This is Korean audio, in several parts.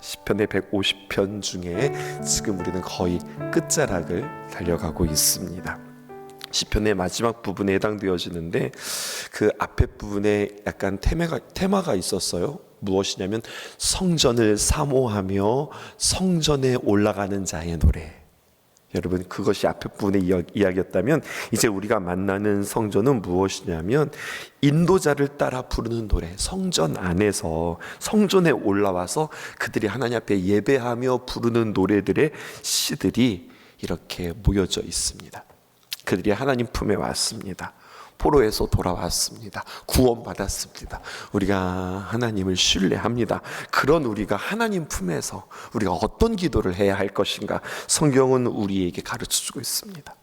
시편의 150편 중에 지금 우리는 거의 끝자락을 달려가고 있습니다. 시편의 마지막 부분에 해당되어지는데 그 앞에 부분에 약간 테마가 있었어요. 무엇이냐면 성전을 사모하며 성전에 올라가는 자의 노래. 여러분, 그것이 앞에 부분의 이야기였다면 이제 우리가 만나는 성전은 무엇이냐면 인도자를 따라 부르는 노래, 성전 안에서 성전에 올라와서 그들이 하나님 앞에 예배하며 부르는 노래들의 시들이 이렇게 모여져 있습니다. 그들이 하나님 품에 왔습니다. 포로에서 돌아왔습니다. 구원받았습니다. 우리가 하나님을 신뢰합니다. 그런 우리가 하나님 품에서 우리가 어떤 기도를 해야 할 것인가 성경은 우리에게 가르쳐주고 있습니다.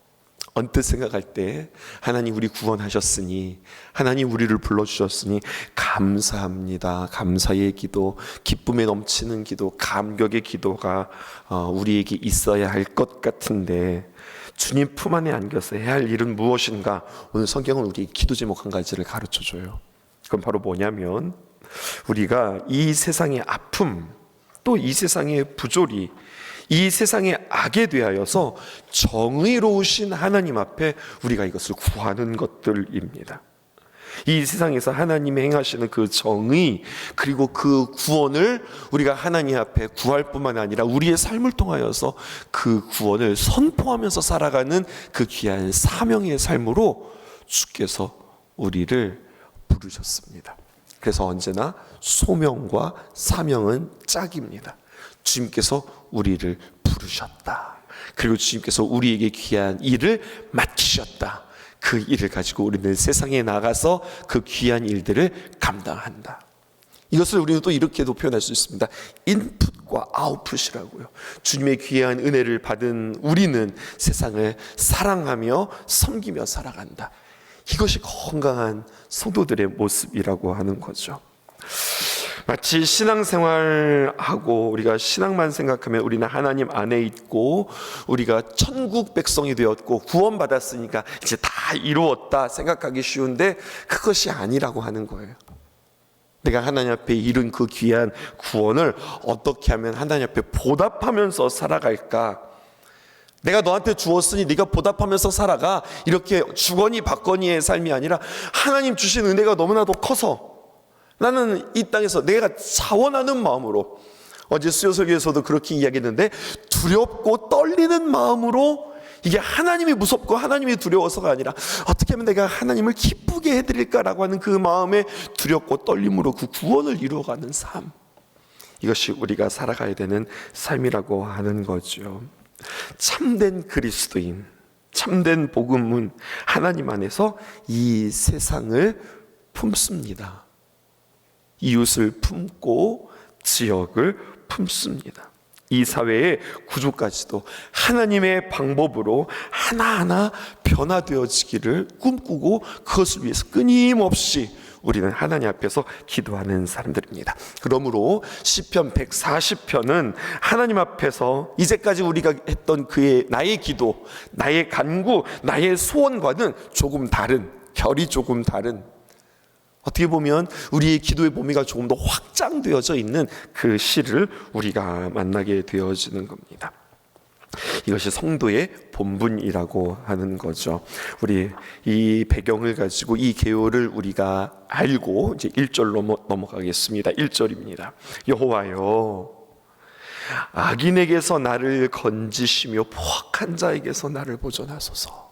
언뜻 생각할 때 하나님 우리 구원하셨으니, 하나님 우리를 불러주셨으니 감사합니다. 감사의 기도, 기쁨에 넘치는 기도, 감격의 기도가 우리에게 있어야 할 것 같은데 주님 품 안에 안겨서 해야 할 일은 무엇인가? 오늘 성경은 우리 기도 제목 한 가지를 가르쳐줘요. 그건 바로 뭐냐면 우리가 이 세상의 아픔, 또 이 세상의 부조리, 이 세상의 악에 대하여서 정의로우신 하나님 앞에 우리가 이것을 구하는 것들입니다. 이 세상에서 하나님이 행하시는 그 정의, 그리고 그 구원을 우리가 하나님 앞에 구할 뿐만 아니라 우리의 삶을 통하여서 그 구원을 선포하면서 살아가는 그 귀한 사명의 삶으로 주께서 우리를 부르셨습니다. 그래서 언제나 소명과 사명은 짝입니다. 주님께서 우리를 부르셨다. 그리고 주님께서 우리에게 귀한 일을 맡기셨다. 그 일을 가지고 우리는 세상에 나가서 그 귀한 일들을 감당한다. 이것을 우리는 또 이렇게도 표현할 수 있습니다. 인풋과 아웃풋이라고요. 주님의 귀한 은혜를 받은 우리는 세상을 사랑하며 섬기며 살아간다. 이것이 건강한 성도들의 모습이라고 하는 거죠. 마치 신앙생활하고 우리가 신앙만 생각하면 우리는 하나님 안에 있고 우리가 천국 백성이 되었고 구원받았으니까 이제 다 이루었다 생각하기 쉬운데 그것이 아니라고 하는 거예요. 내가 하나님 앞에 이룬 그 귀한 구원을 어떻게 하면 하나님 앞에 보답하면서 살아갈까? 내가 너한테 주었으니 네가 보답하면서 살아가. 이렇게 주거니 받거니의 삶이 아니라 하나님 주신 은혜가 너무나도 커서 나는 이 땅에서 내가 자원하는 마음으로, 어제 수요설교에서도 그렇게 이야기했는데 두렵고 떨리는 마음으로, 이게 하나님이 무섭고 하나님이 두려워서가 아니라 어떻게 하면 내가 하나님을 기쁘게 해드릴까라고 하는 그 마음에 두렵고 떨림으로 그 구원을 이루어가는 삶, 이것이 우리가 살아가야 되는 삶이라고 하는 거죠. 참된 그리스도인, 참된 복음은 하나님 안에서 이 세상을 품습니다. 이웃을 품고 지역을 품습니다. 이 사회의 구조까지도 하나님의 방법으로 하나하나 변화되어지기를 꿈꾸고 그것을 위해서 끊임없이 우리는 하나님 앞에서 기도하는 사람들입니다. 그러므로 시편 140편은 하나님 앞에서 이제까지 우리가 했던 나의 기도, 나의 간구, 나의 소원과는 조금 다른, 결이 조금 다른, 어떻게 보면 우리의 기도의 범위가 조금 더 확장되어져 있는 그 시를 우리가 만나게 되어지는 겁니다. 이것이 성도의 본분이라고 하는 거죠. 우리 이 배경을 가지고 이 개요를 우리가 알고 이제 1절로 넘어가겠습니다. 1절입니다. 여호와여, 악인에게서 나를 건지시며 포악한 자에게서 나를 보존하소서.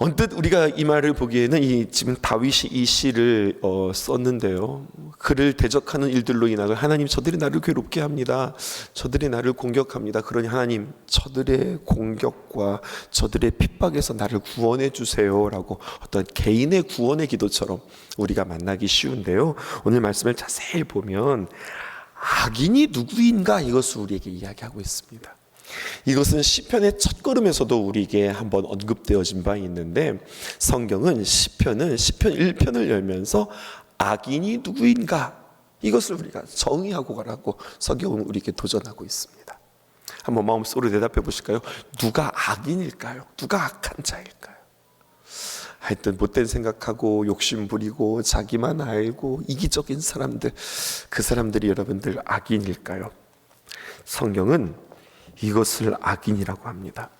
언뜻 우리가 이 말을 보기에는 지금 다윗이 이 시를 썼는데요, 그를 대적하는 일들로 인하여 하나님, 저들이 나를 괴롭게 합니다. 저들이 나를 공격합니다. 그러니 하나님, 저들의 공격과 저들의 핍박에서 나를 구원해 주세요라고 어떤 개인의 구원의 기도처럼 우리가 만나기 쉬운데요, 오늘 말씀을 자세히 보면 악인이 누구인가 이것을 우리에게 이야기하고 있습니다. 이것은 시편의 첫걸음에서도 우리에게 한번 언급되어진 바 있는데, 성경은 시편 1편을 열면서 악인이 누구인가 이것을 우리가 정의하고 가라고 성경은 우리에게 도전하고 있습니다. 한번 마음속으로 대답해 보실까요? 누가 악인일까요? 누가 악한 자일까요? 하여튼 못된 생각하고 욕심 부리고 자기만 알고 이기적인 사람들, 그 사람들이 여러분들 악인일까요? 성경은 이것을 악인이라고 합니다.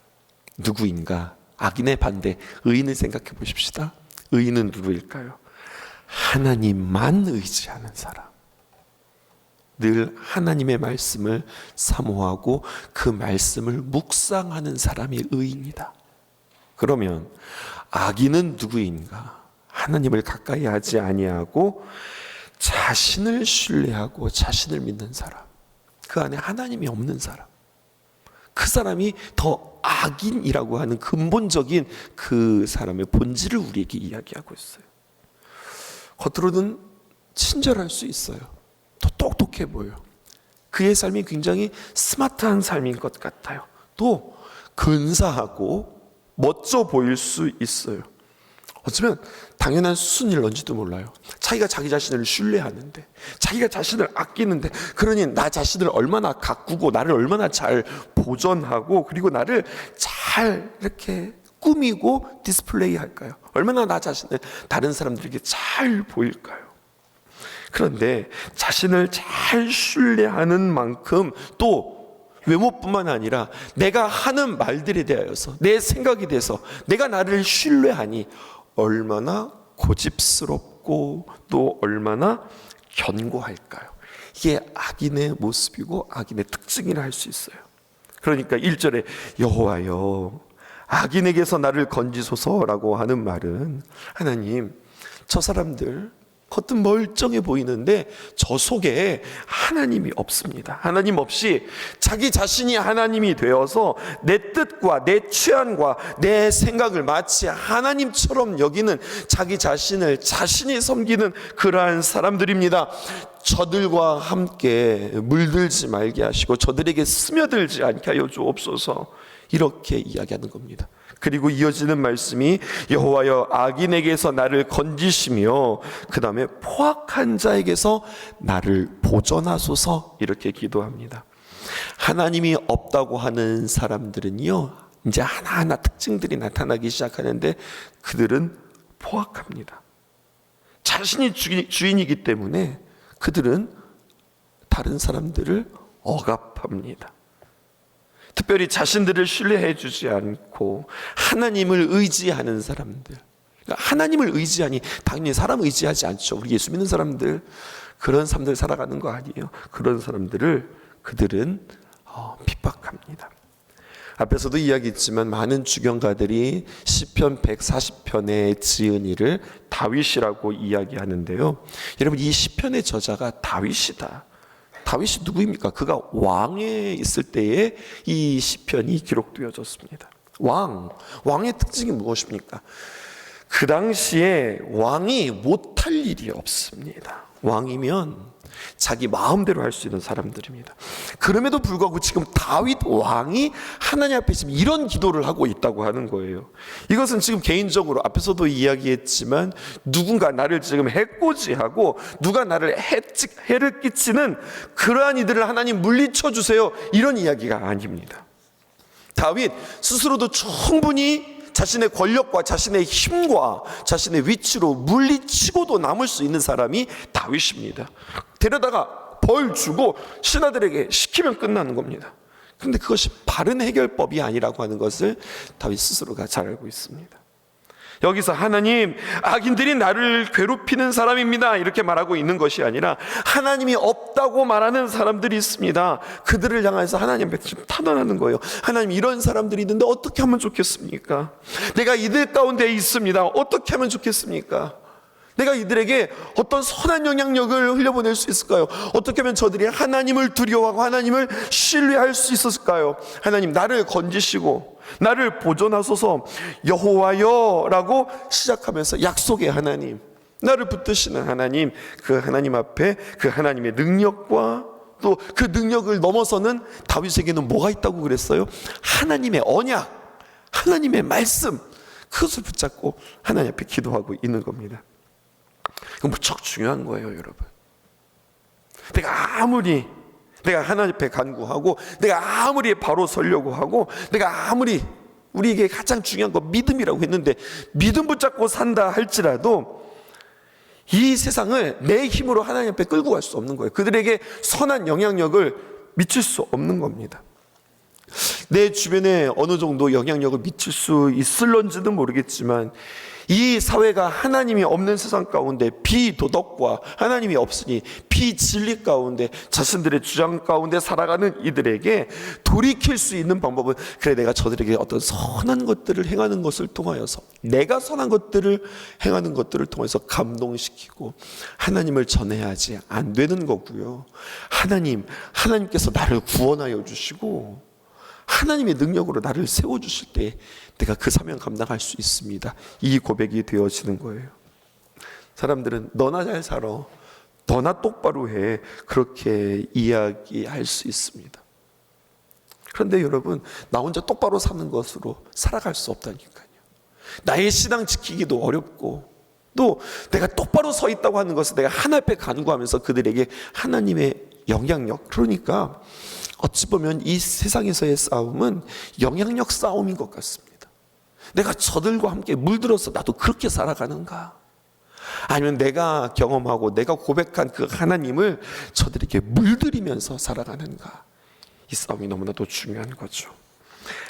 누구인가? 악인의 반대, 의인을 생각해 보십시다. 의인은 누구일까요? 하나님만 의지하는 사람, 늘 하나님의 말씀을 사모하고 그 말씀을 묵상하는 사람이 의인이다. 그러면 악인은 누구인가? 하나님을 가까이 하지 아니하고 자신을 신뢰하고 자신을 믿는 사람, 그 안에 하나님이 없는 사람, 그 사람이 더 악인이라고 하는 근본적인 그 사람의 본질을 우리에게 이야기하고 있어요. 겉으로는 친절할 수 있어요. 더 똑똑해 보여요. 그의 삶이 굉장히 스마트한 삶인 것 같아요. 또 근사하고 멋져 보일 수 있어요. 어쩌면 당연한 수순일런지도 몰라요. 자기가 자기 자신을 신뢰하는데, 자기가 자신을 아끼는데, 그러니 나 자신을 얼마나 가꾸고 나를 얼마나 잘 보존하고 그리고 나를 잘 이렇게 꾸미고 디스플레이 할까요? 얼마나 나 자신을 다른 사람들에게 잘 보일까요? 그런데 자신을 잘 신뢰하는 만큼 또 외모뿐만 아니라 내가 하는 말들에 대하여서, 내 생각에 대해서 내가 나를 신뢰하니 얼마나 고집스럽고 또 얼마나 견고할까요? 이게 악인의 모습이고 악인의 특징이라 할 수 있어요. 그러니까 1절에 여호와여 악인에게서 나를 건지소서라고 하는 말은, 하나님, 저 사람들 겉은 멀쩡해 보이는데 저 속에 하나님이 없습니다. 하나님 없이 자기 자신이 하나님이 되어서 내 뜻과 내 취향과 내 생각을 마치 하나님처럼 여기는 자기 자신을 자신이 섬기는 그러한 사람들입니다. 저들과 함께 물들지 말게 하시고 저들에게 스며들지 않게 하여 주옵소서, 이렇게 이야기하는 겁니다. 그리고 이어지는 말씀이 여호와여 악인에게서 나를 건지시며 그 다음에 포악한 자에게서 나를 보존하소서, 이렇게 기도합니다. 하나님이 없다고 하는 사람들은요, 이제 하나하나 특징들이 나타나기 시작하는데 그들은 포악합니다. 자신이 주인이기 때문에 그들은 다른 사람들을 억압합니다. 특별히 자신들을 신뢰해 주지 않고 하나님을 의지하는 사람들, 그러니까 하나님을 의지하니 당연히 사람 의지하지 않죠. 우리 예수 믿는 사람들, 그런 사람들 살아가는 거 아니에요. 그런 사람들을 그들은 핍박합니다. 앞에서도 이야기했지만 많은 주경가들이 시편 140편의 지은이를 다윗이라고 이야기하는데요. 여러분, 이 시편의 저자가 다윗이다. 다윗이 누구입니까? 그가 왕에 있을 때에 이 시편이 기록되어졌습니다. 왕의 특징이 무엇입니까? 그 당시에 왕이 못할 일이 없습니다. 왕이면 자기 마음대로 할 수 있는 사람들입니다. 그럼에도 불구하고 지금 다윗 왕이 하나님 앞에 지금 이런 기도를 하고 있다고 하는 거예요. 이것은 지금 개인적으로 앞에서도 이야기했지만 누군가 나를 지금 해코지하고 누가 나를 해를 끼치는 그러한 이들을 하나님 물리쳐 주세요, 이런 이야기가 아닙니다. 다윗 스스로도 충분히 자신의 권력과 자신의 힘과 자신의 위치로 물리치고도 남을 수 있는 사람이 다윗입니다. 데려다가 벌 주고 신하들에게 시키면 끝나는 겁니다. 그런데 그것이 바른 해결법이 아니라고 하는 것을 다윗 스스로가 잘 알고 있습니다. 여기서 하나님, 악인들이 나를 괴롭히는 사람입니다, 이렇게 말하고 있는 것이 아니라 하나님이 없다고 말하는 사람들이 있습니다. 그들을 향해서 하나님 앞에 지금 탄원하는 거예요. 하나님, 이런 사람들이 있는데 어떻게 하면 좋겠습니까? 내가 이들 가운데 있습니다. 어떻게 하면 좋겠습니까? 내가 이들에게 어떤 선한 영향력을 흘려보낼 수 있을까요? 어떻게 하면 저들이 하나님을 두려워하고 하나님을 신뢰할 수 있었을까요? 하나님, 나를 건지시고 나를 보존하소서. 여호와여 라고 시작하면서 약속의 하나님, 나를 붙드시는 하나님, 그 하나님 앞에 그 하나님의 능력과 또 그 능력을 넘어서는 다윗에게는 뭐가 있다고 그랬어요? 하나님의 언약, 하나님의 말씀, 그것을 붙잡고 하나님 앞에 기도하고 있는 겁니다. 그건 무척 중요한 거예요, 여러분. 내가 하나님 앞에 간구하고 내가 아무리 바로 서려고 하고 내가 아무리 우리에게 가장 중요한 건 믿음이라고 했는데, 믿음 붙잡고 산다 할지라도 이 세상을 내 힘으로 하나님 앞에 끌고 갈 수 없는 거예요. 그들에게 선한 영향력을 미칠 수 없는 겁니다. 내 주변에 어느 정도 영향력을 미칠 수 있을런지도 모르겠지만, 이 사회가 하나님이 없는 세상 가운데 비도덕과 하나님이 없으니 비진리 가운데 자신들의 주장 가운데 살아가는 이들에게 돌이킬 수 있는 방법은, 그래, 내가 저들에게 어떤 선한 것들을 행하는 것을 통하여서, 내가 선한 것들을 행하는 것들을 통해서 감동시키고 하나님을 전해야지 안 되는 거고요. 하나님께서 나를 구원하여 주시고 하나님의 능력으로 나를 세워주실 때 내가 그 사명 감당할 수 있습니다. 이 고백이 되어지는 거예요. 사람들은 너나 잘 살아, 너나 똑바로 해, 그렇게 이야기할 수 있습니다. 그런데 여러분, 나 혼자 똑바로 사는 것으로 살아갈 수 없다니까요. 나의 신앙 지키기도 어렵고, 또 내가 똑바로 서 있다고 하는 것을 내가 하나님 앞에 간구하면서 그들에게 하나님의 영향력, 그러니까 어찌 보면 이 세상에서의 싸움은 영향력 싸움인 것 같습니다. 내가 저들과 함께 물들어서 나도 그렇게 살아가는가? 아니면 내가 경험하고 내가 고백한 그 하나님을 저들에게 물들이면서 살아가는가? 이 싸움이 너무나도 중요한 거죠.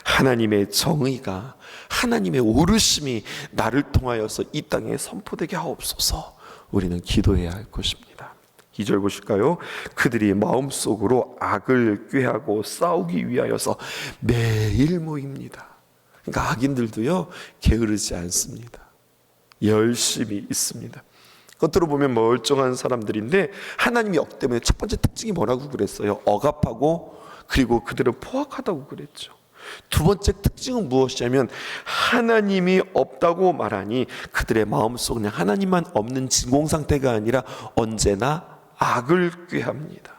하나님의 정의가, 하나님의 오르심이 나를 통하여서 이 땅에 선포되게 하옵소서. 우리는 기도해야 할 것입니다. 2절 보실까요? 그들이 마음속으로 악을 꾀하고 싸우기 위하여서 매일 모입니다. 그러니까 악인들도요, 게으르지 않습니다. 열심히 있습니다. 겉으로 보면 멀쩡한 사람들인데 하나님이 없기 때문에 첫 번째 특징이 뭐라고 그랬어요? 억압하고, 그리고 그들을 포악하다고 그랬죠. 두 번째 특징은 무엇이냐면, 하나님이 없다고 말하니 그들의 마음속은 그냥 하나님만 없는 진공상태가 아니라 언제나 악을 꾀합니다.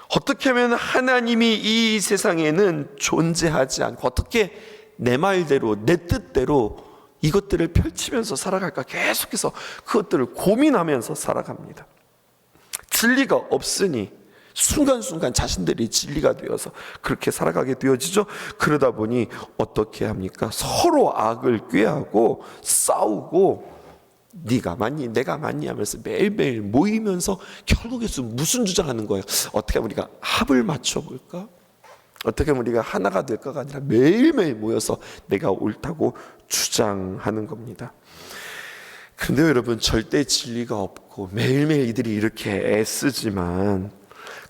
어떻게 하면 하나님이 이 세상에는 존재하지 않고 어떻게 내 말대로 내 뜻대로 이것들을 펼치면서 살아갈까, 계속해서 그것들을 고민하면서 살아갑니다. 진리가 없으니 순간순간 자신들이 진리가 되어서 그렇게 살아가게 되어지죠. 그러다 보니 어떻게 합니까? 서로 악을 꾀하고 싸우고, 네가 맞니 내가 맞니 하면서 매일매일 모이면서 결국에서 무슨 주장하는 거예요? 어떻게 하면 우리가 합을 맞춰볼까? 어떻게 하면 우리가 하나가 될까가 아니라 매일매일 모여서 내가 옳다고 주장하는 겁니다. 그런데 여러분, 절대 진리가 없고 매일매일 이들이 이렇게 애쓰지만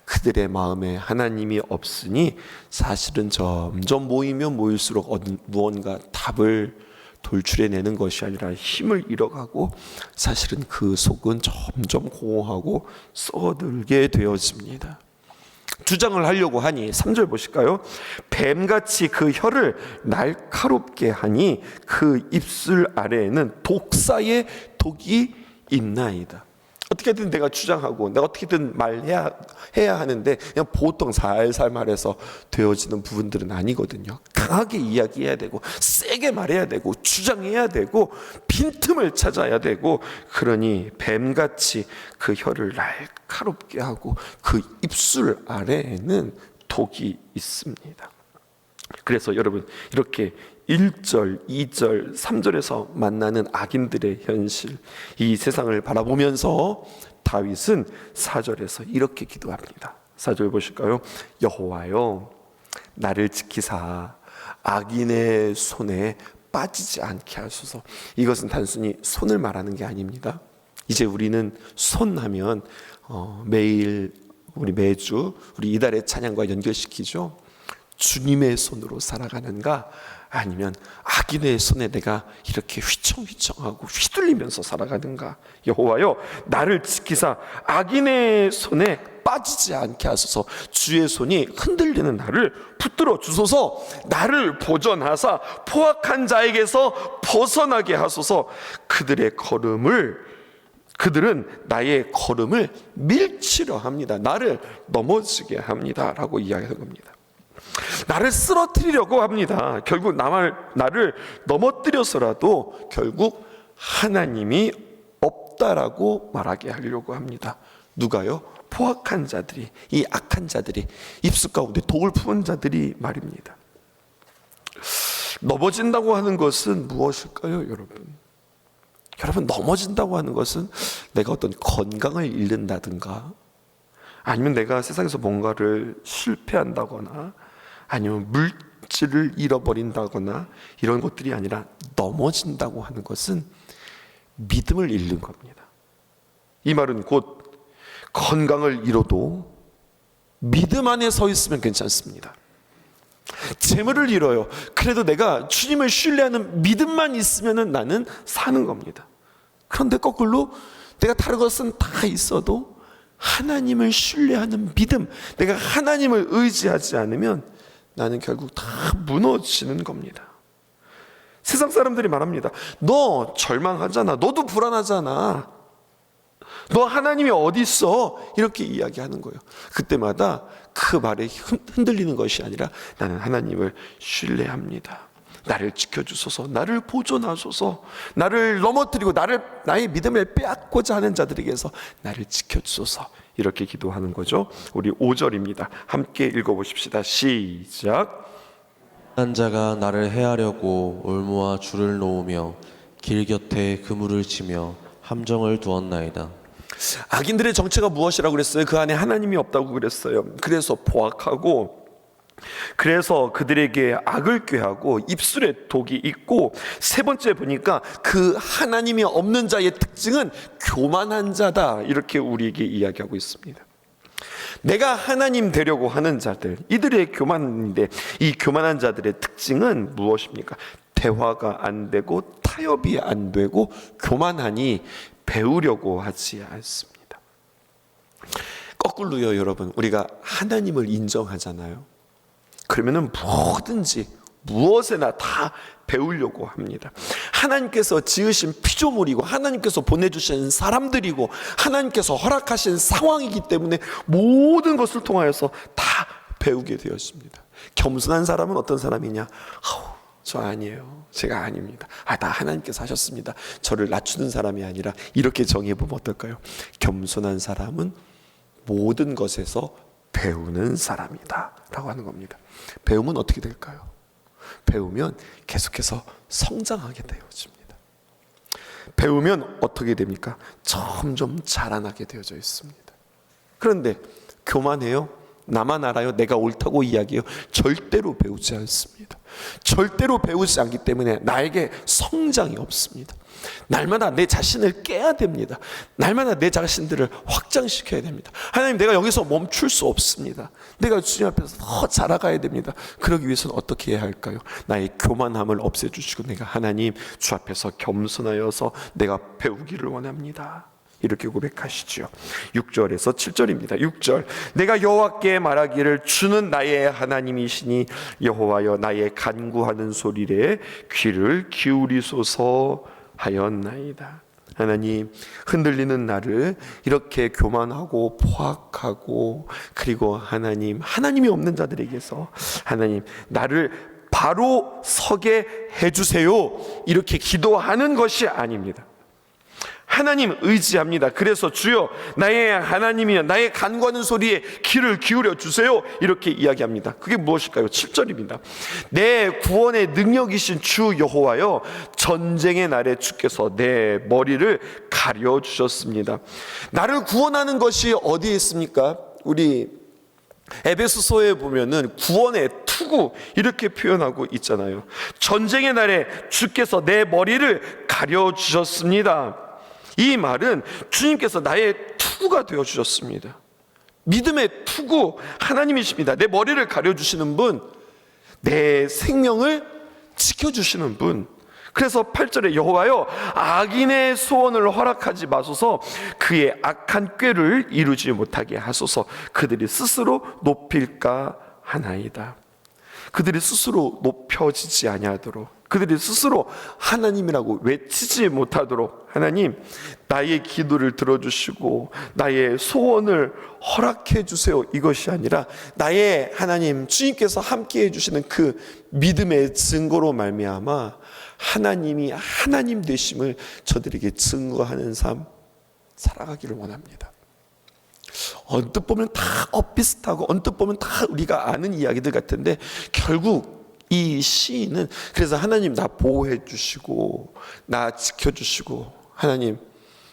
그들의 마음에 하나님이 없으니 사실은 점점 모이면 모일수록 무언가 답을 돌출해내는 것이 아니라 힘을 잃어가고, 사실은 그 속은 점점 공허하고 썩어들게 되어집니다. 주장을 하려고 하니 3절 보실까요? 뱀같이 그 혀를 날카롭게 하니 그 입술 아래에는 독사의 독이 있나이다. 어떻게든 내가 주장하고 내가 어떻게든 말해야 하는데 그냥 보통 살살 말해서 되어지는 부분들은 아니거든요. 강하게 이야기해야 되고 세게 말해야 되고 주장해야 되고 빈틈을 찾아야 되고, 그러니 뱀같이 그 혀를 날카롭게 하고 그 입술 아래에는 독이 있습니다. 그래서 여러분, 이렇게 1절, 2절, 3절에서 만나는 악인들의 현실, 이 세상을 바라보면서 다윗은 4절에서 이렇게 기도합니다. 4절 보실까요? 여호와여, 나를 지키사 악인의 손에 빠지지 않게 하소서. 이것은 단순히 손을 말하는 게 아닙니다. 이제 우리는 손 하면 매주 우리 이달의 찬양과 연결시키죠. 주님의 손으로 살아가는가, 아니면 악인의 손에 내가 이렇게 휘청휘청하고 휘둘리면서 살아가는가. 여호와여, 나를 지키사 악인의 손에 빠지지 않게 하소서. 주의 손이 흔들리는 나를 붙들어 주소서. 나를 보전하사 포악한 자에게서 벗어나게 하소서. 그들은 나의 걸음을 밀치려 합니다. 나를 넘어지게 합니다 라고 이야기하는 겁니다. 나를 쓰러뜨리려고 합니다. 결국 나를 넘어뜨려서라도 결국 하나님이 없다라고 말하게 하려고 합니다. 누가요? 포악한 자들이, 이 악한 자들이, 입술 가운데 독을 품은 자들이 말입니다. 넘어진다고 하는 것은 무엇일까요, 여러분? 여러분, 넘어진다고 하는 것은 내가 어떤 건강을 잃는다든가, 아니면 내가 세상에서 뭔가를 실패한다거나, 아니면 물질을 잃어버린다거나, 이런 것들이 아니라 넘어진다고 하는 것은 믿음을 잃는 겁니다. 이 말은 곧 건강을 잃어도 믿음 안에 서 있으면 괜찮습니다. 재물을 잃어요. 그래도 내가 주님을 신뢰하는 믿음만 있으면 나는 사는 겁니다. 그런데 거꾸로 내가 다른 것은 다 있어도 하나님을 신뢰하는 믿음, 내가 하나님을 의지하지 않으면 나는 결국 다 무너지는 겁니다. 세상 사람들이 말합니다. 너 절망하잖아. 너도 불안하잖아. 너 하나님이 어디 있어? 이렇게 이야기하는 거예요. 그때마다 그 말에 흔들리는 것이 아니라 나는 하나님을 신뢰합니다. 나를 지켜주소서, 나를 보존하소서, 나를 넘어뜨리고 나의 믿음을 빼앗고자 하는 자들에게서 나를 지켜주소서, 이렇게 기도하는 거죠. 우리 5절입니다. 함께 읽어보십시다. 시작. 한 자가 나를 해하려고 올무와 줄을 놓으며 길 곁에 그물을 치며 함정을 두었나이다. 악인들의 정체가 무엇이라고 그랬어요? 그 안에 하나님이 없다고 그랬어요. 그래서 포악하고, 그래서 그들에게 악을 꾀하고 입술에 독이 있고, 세 번째 보니까 그 하나님이 없는 자의 특징은 교만한 자다, 이렇게 우리에게 이야기하고 있습니다. 내가 하나님 되려고 하는 자들, 이들의 교만인데, 이 교만한 자들의 특징은 무엇입니까? 대화가 안 되고 타협이 안 되고 교만하니 배우려고 하지 않습니다. 거꾸로요, 여러분, 우리가 하나님을 인정하잖아요. 그러면은 뭐든지 무엇에나 다 배우려고 합니다. 하나님께서 지으신 피조물이고 하나님께서 보내주신 사람들이고 하나님께서 허락하신 상황이기 때문에 모든 것을 통하여서 다 배우게 되었습니다. 겸손한 사람은 어떤 사람이냐? 저 아니에요. 제가 아닙니다. 다 하나님께서 하셨습니다. 저를 낮추는 사람이 아니라, 이렇게 정의해보면 어떨까요? 겸손한 사람은 모든 것에서 배우는 사람이다 라고 하는 겁니다. 배우면 어떻게 될까요? 배우면 계속해서 성장하게 되어집니다. 배우면 어떻게 됩니까? 점점 자라나게 되어져 있습니다. 그런데 교만해요? 나만 알아요? 내가 옳다고 이야기해요? 절대로 배우지 않습니다. 절대로 배우지 않기 때문에 나에게 성장이 없습니다. 날마다 내 자신을 깨야 됩니다. 날마다 내 자신들을 확장시켜야 됩니다. 하나님, 내가 여기서 멈출 수 없습니다. 내가 주님 앞에서 더 자라가야 됩니다. 그러기 위해서는 어떻게 해야 할까요? 나의 교만함을 없애주시고 내가 하나님 주 앞에서 겸손하여서 내가 배우기를 원합니다, 이렇게 고백하시죠. 6절에서 7절입니다. 6절. 내가 여호와께 말하기를 주는 나의 하나님이시니 여호와여 나의 간구하는 소리에 귀를 기울이소서 하였나이다. 하나님, 흔들리는 나를 이렇게 교만하고 포악하고, 그리고 하나님이 없는 자들에게서 하나님 나를 바로 서게 해주세요, 이렇게 기도하는 것이 아닙니다. 하나님 의지합니다. 그래서 주여 나의 하나님이여 나의 간구하는 소리에 귀를 기울여 주세요, 이렇게 이야기합니다. 그게 무엇일까요? 7절입니다. 내 구원의 능력이신 주 여호와여 전쟁의 날에 주께서 내 머리를 가려주셨습니다. 나를 구원하는 것이 어디에 있습니까? 우리 에베소서에 보면은 구원의 투구, 이렇게 표현하고 있잖아요. 전쟁의 날에 주께서 내 머리를 가려주셨습니다. 이 말은 주님께서 나의 투구가 되어주셨습니다. 믿음의 투구 하나님이십니다. 내 머리를 가려주시는 분, 내 생명을 지켜주시는 분. 그래서 8절에 여호와여 악인의 소원을 허락하지 마소서, 그의 악한 꾀를 이루지 못하게 하소서. 그들이 스스로 높일까 하나이다. 그들이 스스로 높여지지 아니하도록, 그들이 스스로 하나님이라고 외치지 못하도록 하나님 나의 기도를 들어주시고 나의 소원을 허락해 주세요, 이것이 아니라 나의 하나님 주님께서 함께 해주시는 그 믿음의 증거로 말미암아 하나님이 하나님 되심을 저들에게 증거하는 삶 살아가기를 원합니다. 언뜻 보면 다 엇비슷하고 언뜻 보면 다 우리가 아는 이야기들 같은데 결국 이 시인은 그래서 하나님 나 보호해 주시고 나 지켜 주시고 하나님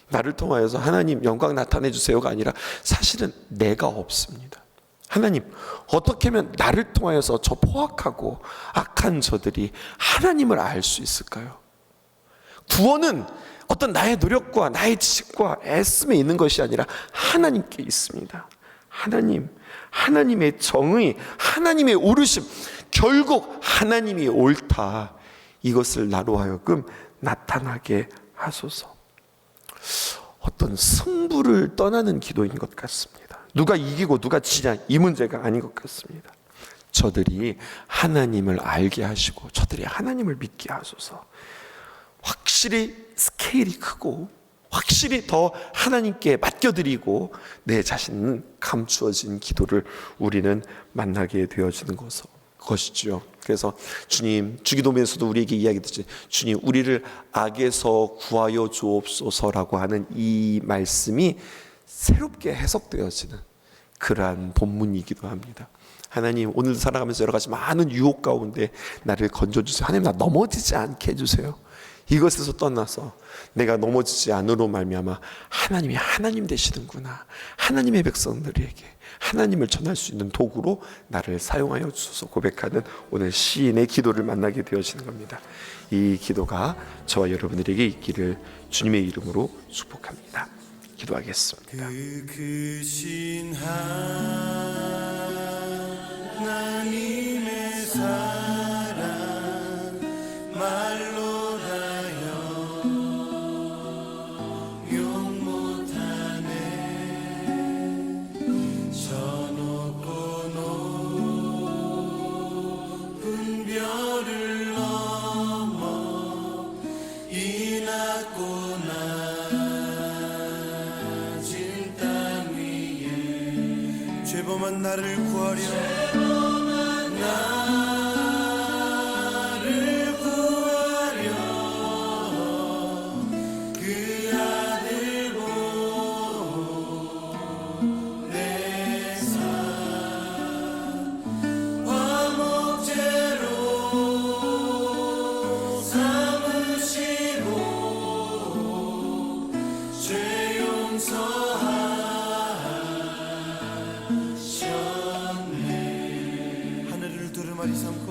나를 통하여서 하나님 영광 나타내 주세요가 아니라 사실은 내가 없습니다. 하나님 어떻게 하면 나를 통하여서 저 포악하고 악한 저들이 하나님을 알 수 있을까요? 구원은 어떤 나의 노력과 나의 지식과 애씀에 있는 것이 아니라 하나님께 있습니다. 하나님의 정의, 하나님의 오르심, 결국 하나님이 옳다, 이것을 나로 하여금 나타나게 하소서. 어떤 승부를 떠나는 기도인 것 같습니다. 누가 이기고 누가 지냐 이 문제가 아닌 것 같습니다. 저들이 하나님을 알게 하시고 저들이 하나님을 믿게 하소서. 확실히 스케일이 크고 확실히 더 하나님께 맡겨드리고 내 자신은 감추어진 기도를 우리는 만나게 되어지는 것이죠. 그래서 주님 주기도면서도 우리에게 이야기했듯이 주님 우리를 악에서 구하여 주옵소서라고 하는 이 말씀이 새롭게 해석되어지는 그러한 본문이기도 합니다. 하나님 오늘도 살아가면서 여러 가지 많은 유혹 가운데 나를 건져주세요. 하나님 나 넘어지지 않게 해주세요. 이것에서 떠나서 내가 넘어지지 않으로 말미암아 하나님이 하나님 되시는구나, 하나님의 백성들에게 하나님을 전할 수 있는 도구로 나를 사용하여 주소서 고백하는 오늘 시인의 기도를 만나게 되어지는 겁니다. 이 기도가 저와 여러분들에게 있기를 주님의 이름으로 축복합니다. 기도하겠습니다. 그 크신 하나님의 사랑 말로 다여 용 못하네. 저 높고 높은 별을 넘어 이 낮고 낮은 땅 위에 죄범한 나를 구하려 그 아들 보내사 화목제로 삼으시고 죄 용서하셨네. 하늘을 두루마리 삼고